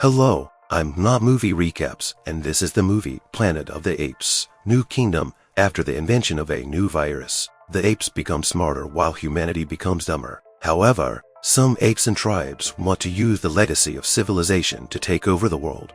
Hello, I'm Not Movie Recaps, and this is the movie Planet of the Apes, New Kingdom. After the invention of a new virus, the apes become smarter while humanity becomes dumber. However, some apes and tribes want to use the legacy of civilization to take over the world.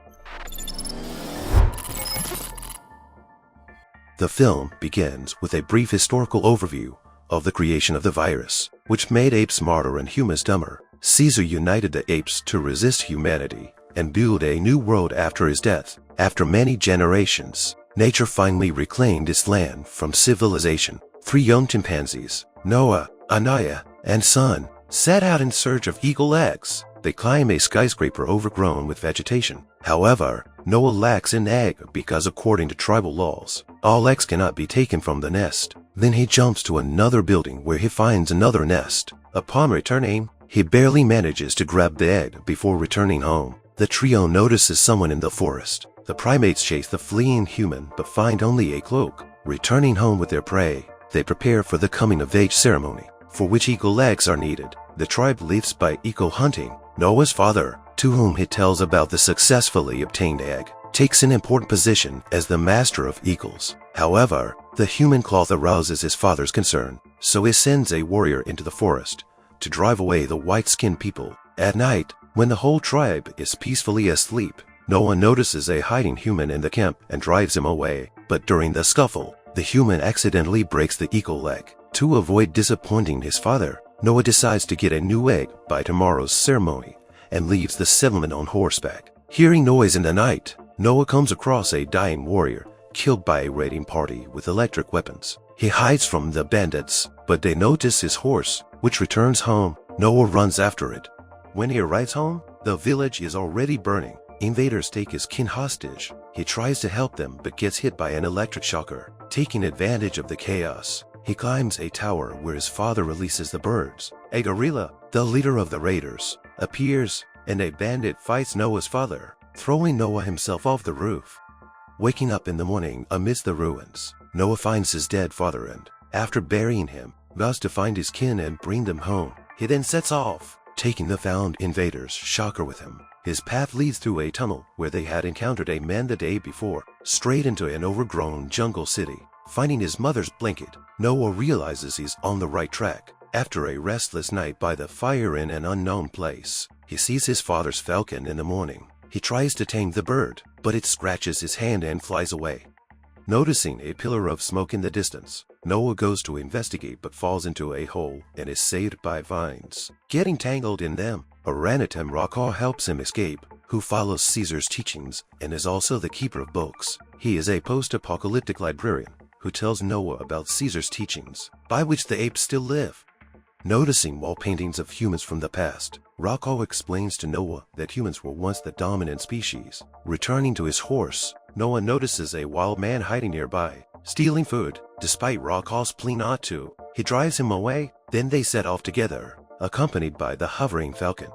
The film begins with a brief historical overview of the creation of the virus, which made apes smarter and humans dumber. Caesar united the apes to resist humanity and build a new world after his death. After many generations, nature finally reclaimed its land from civilization. 3 young chimpanzees, Noah, Anaya, and Son, set out in search of eagle eggs. They climb a skyscraper overgrown with vegetation. However, Noah lacks an egg because according to tribal laws, all eggs cannot be taken from the nest. Then he jumps to another building where he finds another nest. Upon returning, he barely manages to grab the egg before returning home. The trio notices someone in the forest. The primates chase the fleeing human but find only a cloak. Returning home with their prey, they prepare for the coming-of-age ceremony, for which eagle eggs are needed. The tribe lives by eagle hunting. Noah's father, to whom he tells about the successfully obtained egg, takes an important position as the master of eagles. However, the human cloth arouses his father's concern, so he sends a warrior into the forest to drive away the white-skinned people. At night, when the whole tribe is peacefully asleep, Noah notices a hiding human in the camp and drives him away. But during the scuffle, the human accidentally breaks the eagle egg. To avoid disappointing his father, Noah decides to get a new egg by tomorrow's ceremony and leaves the settlement on horseback. Hearing noise in the night, Noah comes across a dying warrior killed by a raiding party with electric weapons. He hides from the bandits, but they notice his horse, which returns home. Noah runs after it. When he arrives home, the village is already burning. Invaders take his kin hostage. He tries to help them but gets hit by an electric shocker. Taking advantage of the chaos, he climbs a tower where his father releases the birds. A gorilla, the leader of the raiders, appears, and a bandit fights Noah's father, throwing Noah himself off the roof. Waking up in the morning amidst the ruins, Noah finds his dead father and, after burying him, vows to find his kin and bring them home. He then sets off, taking the found invaders' shocker with him. His path leads through a tunnel where they had encountered a man the day before, straight into an overgrown jungle city. Finding his mother's blanket, Noah realizes he's on the right track. After a restless night by the fire in an unknown place, he sees his father's falcon in the morning. He tries to tame the bird, but it scratches his hand and flies away. Noticing a pillar of smoke in the distance, Noah goes to investigate but falls into a hole and is saved by vines. Getting tangled in them, orangutan Rockaw helps him escape, who follows Caesar's teachings and is also the keeper of books. He is a post-apocalyptic librarian who tells Noah about Caesar's teachings, by which the apes still live. Noticing wall paintings of humans from the past, Rockaw explains to Noah that humans were once the dominant species. Returning to his horse, Noah notices a wild man hiding nearby, stealing food. Despite Rockaw's plea not to, he drives him away. Then they set off together, accompanied by the hovering falcon.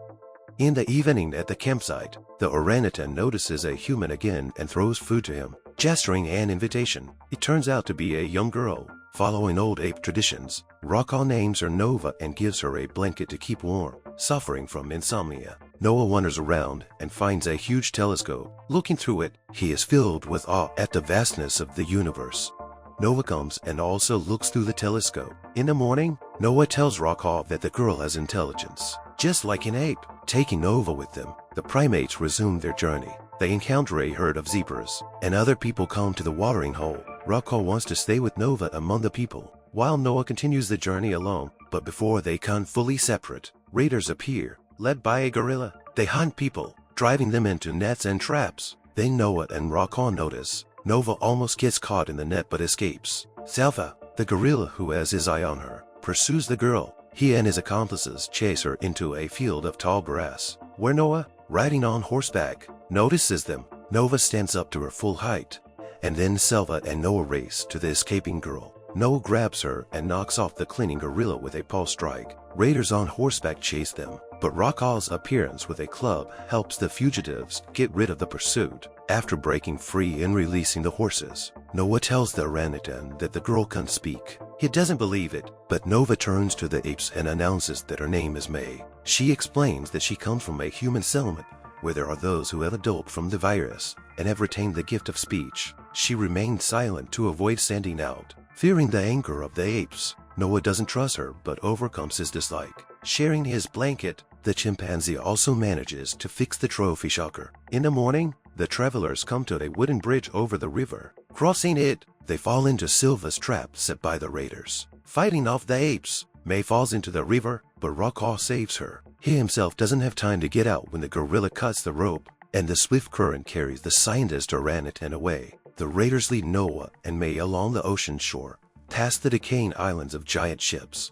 In the evening at the campsite, the orangutan notices a human again and throws food to him, gesturing an invitation. It turns out to be a young girl. Following old ape traditions, Rockaw names her Nova and gives her a blanket to keep warm. Suffering from insomnia, Noah wanders around and finds a huge telescope. Looking through it, he is filled with awe at the vastness of the universe. Noah comes and also looks through the telescope. In the morning, Noah tells Rockaw that the girl has intelligence, just like an ape. Taking Nova with them, the primates resume their journey. They encounter a herd of zebras, and other people come to the watering hole. Rockaw wants to stay with Nova among the people, while Noah continues the journey alone. But before they can fully separate, raiders appear, led by a gorilla. They hunt people, driving them into nets and traps. Then Noah and Rockaw notice Nova almost gets caught in the net but escapes. Salva, the gorilla who has his eye on her, pursues the girl. He and his accomplices chase her into a field of tall grass, where Noah, riding on horseback, notices them. Nova stands up to her full height, and then Salva and Noah race to the escaping girl. Noah grabs her and knocks off the clinging gorilla with a pulse strike. Raiders on horseback chase them, but Rockaw's appearance with a club helps the fugitives get rid of the pursuit. After breaking free and releasing the horses, Noah tells the orangutan that the girl can speak. He doesn't believe it, but Nova turns to the apes and announces that her name is May. She explains that she comes from a human settlement where there are those who have doped from the virus and have retained the gift of speech. She remained silent to avoid standing out. Fearing the anger of the apes, Noah doesn't trust her but overcomes his dislike. Sharing his blanket, the chimpanzee also manages to fix the trophy shocker. In the morning, the travelers come to a wooden bridge over the river. Crossing it, they fall into Silva's trap set by the raiders. Fighting off the apes, May falls into the river, but Rockaw saves her. He himself doesn't have time to get out when the gorilla cuts the rope, and the swift current carries the scientist orangutan away. The raiders lead Noah and May along the ocean shore, past the decaying islands of giant ships.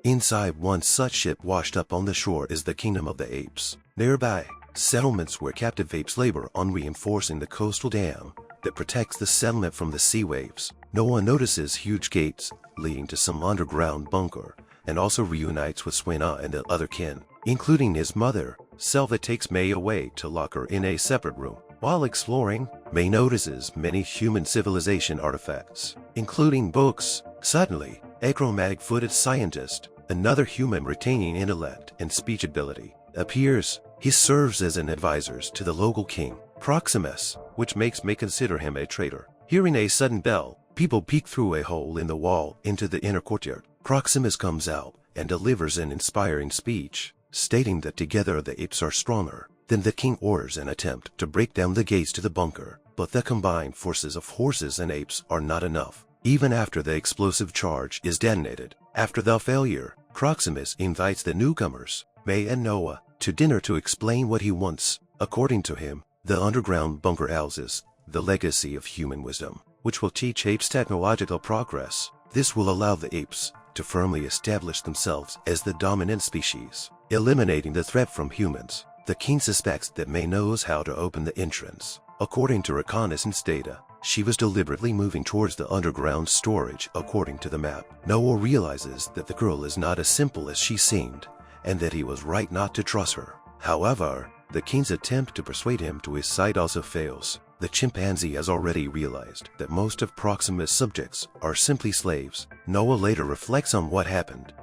Inside one such ship washed up on the shore is the kingdom of the apes. Nearby, settlements where captive apes labor on reinforcing the coastal dam that protects the settlement from the sea waves. Noah notices huge gates leading to some underground bunker and also reunites with Swena and the other kin, including his mother. Selva takes May away to lock her in a separate room. While exploring, May notices many human civilization artifacts, including books. Suddenly, a chromatic-footed scientist, another human retaining intellect and speech ability, appears. He serves as an advisor to the local king, Proximus, which makes May consider him a traitor. Hearing a sudden bell, people peek through a hole in the wall into the inner courtyard. Proximus comes out and delivers an inspiring speech, stating that together the apes are stronger. Then the king orders an attempt to break down the gates to the bunker, but the combined forces of horses and apes are not enough, even after the explosive charge is detonated. After the failure, Proximus invites the newcomers, May and Noah, to dinner to explain what he wants. According to him, the underground bunker houses the legacy of human wisdom, which will teach apes technological progress. This will allow the apes to firmly establish themselves as the dominant species, eliminating the threat from humans. The king suspects that May knows how to open the entrance. According to reconnaissance data, she was deliberately moving towards the underground storage according to the map. Noah realizes that the girl is not as simple as she seemed, and that he was right not to trust her. However, the king's attempt to persuade him to his side also fails. The chimpanzee has already realized that most of Proximus' subjects are simply slaves. Noah later reflects on what happened.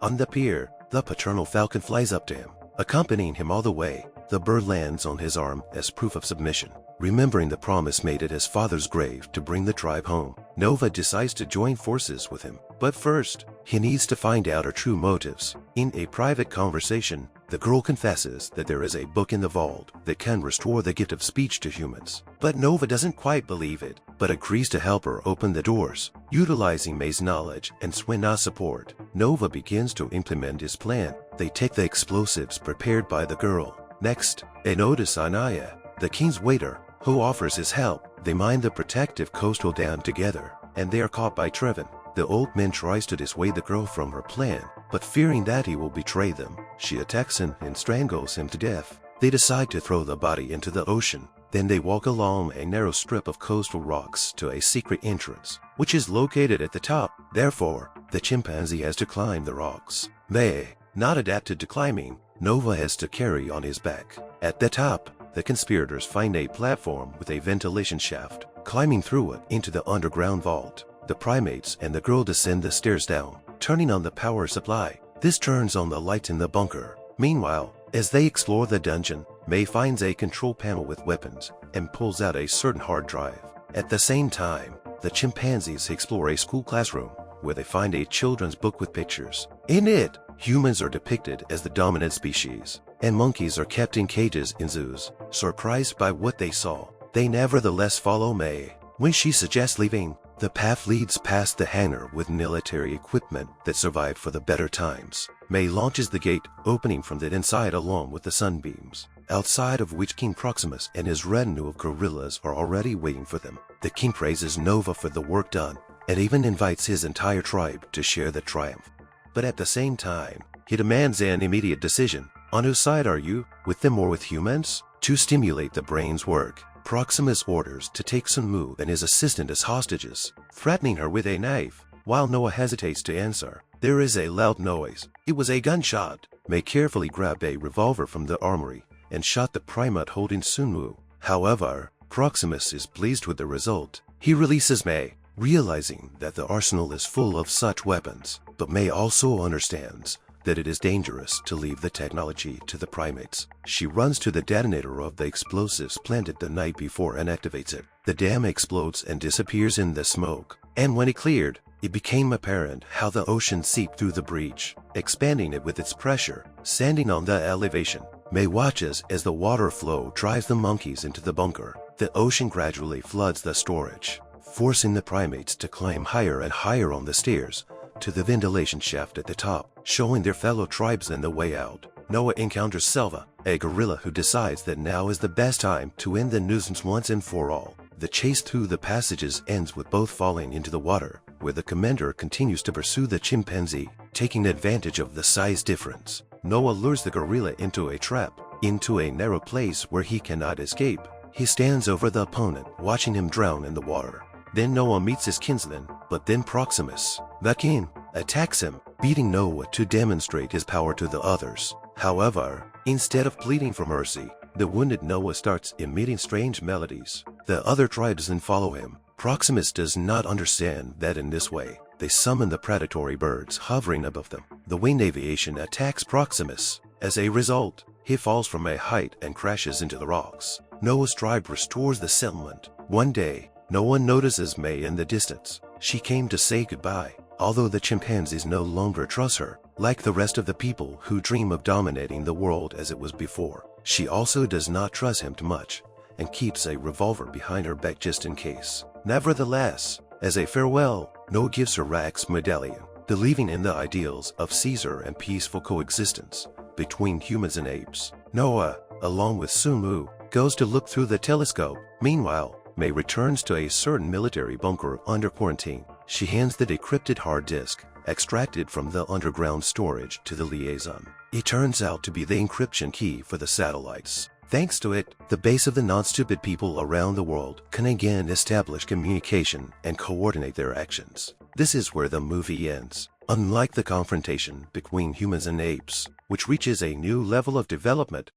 On the pier, the paternal falcon flies up to him. Accompanying him all the way, the bird lands on his arm as proof of submission. Remembering the promise made at his father's grave to bring the tribe home, Nova decides to join forces with him. But first, he needs to find out her true motives. In a private conversation, the girl confesses that there is a book in the vault that can restore the gift of speech to humans. But Nova doesn't quite believe it, but agrees to help her open the doors. Utilizing May's knowledge and Swena's support, Nova begins to implement his plan. They take the explosives prepared by the girl. Next, they notice Anaya, the king's waiter, who offers his help. They mine the protective coastal dam together, and they are caught by Trevin. The old man tries to dissuade the girl from her plan, but fearing that he will betray them, she attacks him and strangles him to death. They decide to throw the body into the ocean. Then they walk along a narrow strip of coastal rocks to a secret entrance, which is located at the top. Therefore, the chimpanzee has to climb the rocks. May, not adapted to climbing, Nova has to carry on his back. At the top, the conspirators find a platform with a ventilation shaft. Climbing through it into the underground vault, the primates and the girl descend the stairs down, turning on the power supply. This turns on the light in the bunker. Meanwhile, as they explore the dungeon, May finds a control panel with weapons and pulls out a certain hard drive. At the same time, the chimpanzees explore a school classroom where they find a children's book with pictures. In it, humans are depicted as the dominant species, and monkeys are kept in cages in zoos. Surprised by what they saw, they nevertheless follow May. When she suggests leaving, the path leads past the hangar with military equipment that survived for the better times. May launches the gate, opening from the inside along with the sunbeams, outside of which King Proximus and his retinue of gorillas are already waiting for them. The king praises Nova for the work done, and even invites his entire tribe to share the triumph. But at the same time, he demands an immediate decision. On whose side are you, with them or with humans? To stimulate the brain's work, Proximus orders to take Sun Mu and his assistant as hostages, threatening her with a knife. While Noah hesitates to answer, there is a loud noise. It was a gunshot. May carefully grabbed a revolver from the armory and shot the primate holding Sun Mu. However, Proximus is pleased with the result. He releases May, realizing that the arsenal is full of such weapons. But May also understands that it is dangerous to leave the technology to the primates. She runs to the detonator of the explosives planted the night before and activates it. The dam explodes and disappears in the smoke. And when it cleared, it became apparent how the ocean seeped through the breach, expanding it with its pressure, standing on the elevation. May watches as the water flow drives the monkeys into the bunker. The ocean gradually floods the storage, forcing the primates to climb higher and higher on the stairs to the ventilation shaft at the top, showing their fellow tribesmen the way out. Noah encounters Selva, a gorilla who decides that now is the best time to end the nuisance once and for all. The chase through the passages ends with both falling into the water, where the commander continues to pursue the chimpanzee, taking advantage of the size difference. Noah lures the gorilla into a trap, into a narrow place where he cannot escape. He stands over the opponent, watching him drown in the water. Then Noah meets his kinsman, but then Proximus, the king, attacks him, beating Noah to demonstrate his power to the others. However, instead of pleading for mercy, the wounded Noah starts emitting strange melodies. The other tribesmen follow him. Proximus does not understand that in this way, they summon the predatory birds hovering above them. The winged aviation attacks Proximus. As a result, he falls from a height and crashes into the rocks. Noah's tribe restores the settlement. One day, Noah notices May in the distance. She came to say goodbye. Although the chimpanzees no longer trust her, like the rest of the people who dream of dominating the world as it was before, she also does not trust him too much and keeps a revolver behind her back just in case. Nevertheless, as a farewell, Noah gives her Rack's medallion, believing in the ideals of Caesar and peaceful coexistence between humans and apes. Noah, along with Sumu, goes to look through the telescope. Meanwhile, May returns to a certain military bunker under quarantine. She hands the decrypted hard disk, extracted from the underground storage, to the liaison. It turns out to be the encryption key for the satellites. Thanks to it, the base of the non-stupid people around the world can again establish communication and coordinate their actions. This is where the movie ends. Unlike the confrontation between humans and apes, which reaches a new level of development,